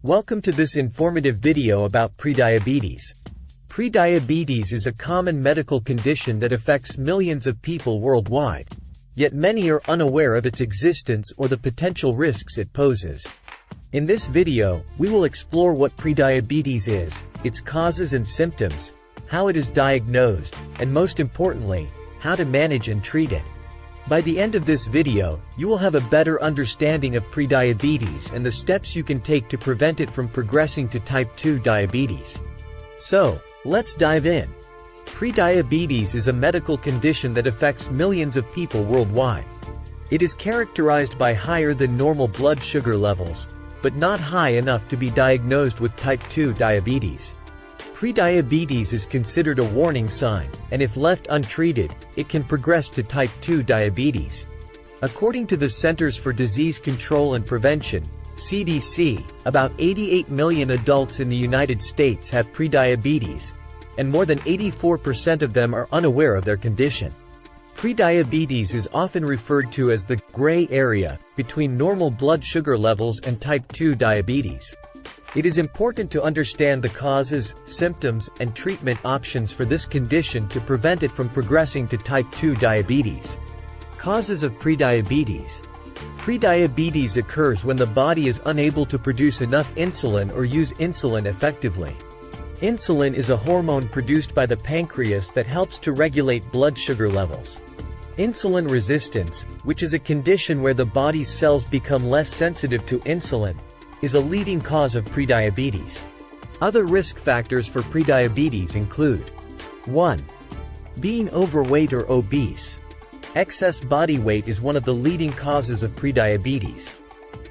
Welcome to this informative video about prediabetes. Prediabetes is a common medical condition that affects millions of people worldwide, yet many are unaware of its existence or the potential risks it poses. In this video, we will explore what prediabetes is, its causes and symptoms, how it is diagnosed, and most importantly, how to manage and treat it. By the end of this video, you will have a better understanding of prediabetes and the steps you can take to prevent it from progressing to type 2 diabetes. So, let's dive in. Prediabetes is a medical condition that affects millions of people worldwide. It is characterized by higher than normal blood sugar levels, but not high enough to be diagnosed with type 2 diabetes. Prediabetes is considered a warning sign, and if left untreated, it can progress to type 2 diabetes. According to the Centers for Disease Control and Prevention, CDC, about 88 million adults in the United States have prediabetes, and more than 84% of them are unaware of their condition. Prediabetes is often referred to as the gray area between normal blood sugar levels and type 2 diabetes. It is important to understand the causes, symptoms, and treatment options for this condition to prevent it from progressing to type 2 diabetes. Causes of prediabetes. Prediabetes occurs when the body is unable to produce enough insulin or use insulin effectively. Insulin is a hormone produced by the pancreas that helps to regulate blood sugar levels. Insulin resistance, which is a condition where the body's cells become less sensitive to insulin, is a leading cause of prediabetes. Other risk factors for prediabetes include 1. Being overweight or obese. Excess body weight is one of the leading causes of prediabetes.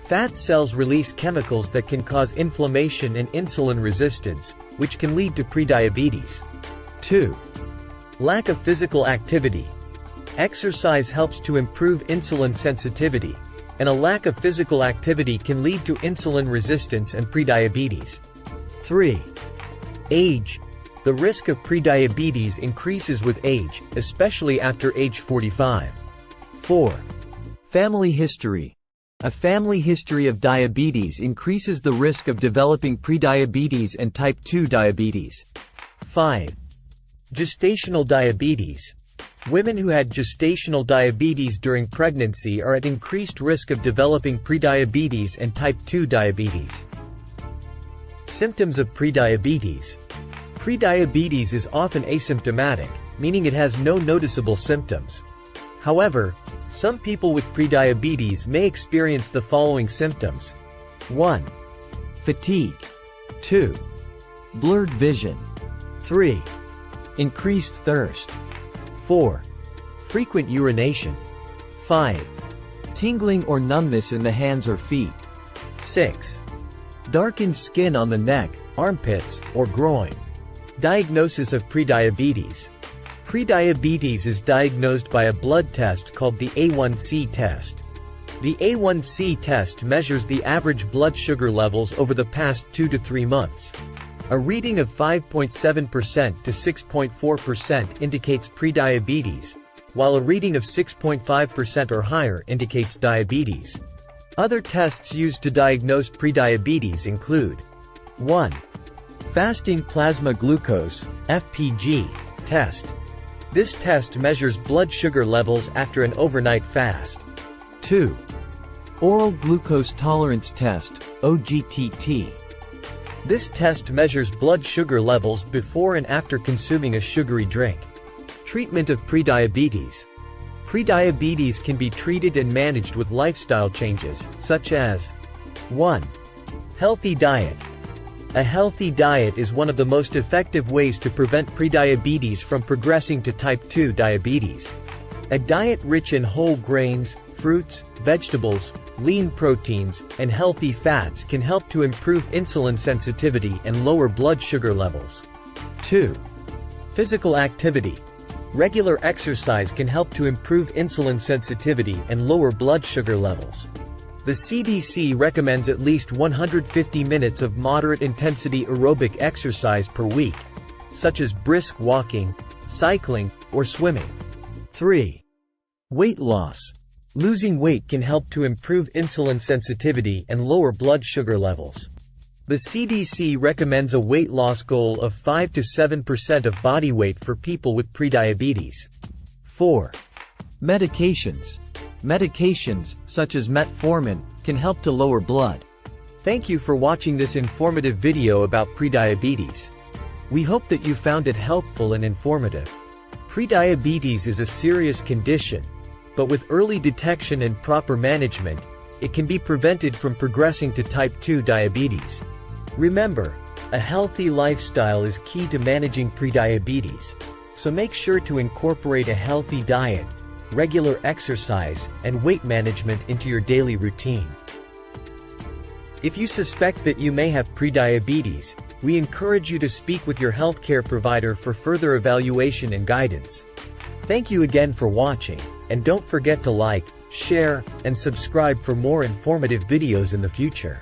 Fat cells release chemicals that can cause inflammation and insulin resistance, which can lead to prediabetes. 2. Lack of physical activity. Exercise helps to improve insulin sensitivity, and a lack of physical activity can lead to insulin resistance and prediabetes. 3. Age. The risk of prediabetes increases with age, especially after age 45. 4. Family history. A family history of diabetes increases the risk of developing prediabetes and type 2 diabetes. 5. Gestational diabetes. Women who had gestational diabetes during pregnancy are at increased risk of developing prediabetes and type 2 diabetes. Symptoms of prediabetes. Prediabetes is often asymptomatic, meaning it has no noticeable symptoms. However, some people with prediabetes may experience the following symptoms. 1. Fatigue. 2. Blurred vision. 3. Increased thirst. 4. Frequent urination. 5. Tingling or numbness in the hands or feet. 6. Darkened skin on the neck, armpits, or groin. Diagnosis of prediabetes. Prediabetes is diagnosed by a blood test called the A1C test. The A1C test measures the average blood sugar levels over the past 2 to 3 months. A reading of 5.7% to 6.4% indicates prediabetes, while a reading of 6.5% or higher indicates diabetes. Other tests used to diagnose prediabetes include 1. Fasting plasma glucose (FPG) test. This test measures blood sugar levels after an overnight fast. 2. Oral glucose tolerance test (OGTT). This test measures blood sugar levels before and after consuming a sugary drink. Treatment of prediabetes. Prediabetes can be treated and managed with lifestyle changes, such as 1. Healthy diet. A healthy diet is one of the most effective ways to prevent prediabetes from progressing to type 2 diabetes. A diet rich in whole grains, fruits, vegetables, lean proteins, and healthy fats can help to improve insulin sensitivity and lower blood sugar levels. 2. Physical activity. Regular exercise can help to improve insulin sensitivity and lower blood sugar levels. The CDC recommends at least 150 minutes of moderate-intensity aerobic exercise per week, such as brisk walking, cycling, or swimming. 3. Weight loss. Losing weight can help to improve insulin sensitivity and lower blood sugar levels. The CDC recommends a weight loss goal of 5 to 7% of body weight for people with prediabetes. 4. Medications. Medications, such as metformin, can help to lower blood. Thank you for watching this informative video about prediabetes. We hope that you found it helpful and informative. Prediabetes is a serious condition, but with early detection and proper management, it can be prevented from progressing to type 2 diabetes. Remember, a healthy lifestyle is key to managing prediabetes, so make sure to incorporate a healthy diet, regular exercise, and weight management into your daily routine. If you suspect that you may have prediabetes, we encourage you to speak with your healthcare provider for further evaluation and guidance. Thank you again for watching, and don't forget to like, share, and subscribe for more informative videos in the future.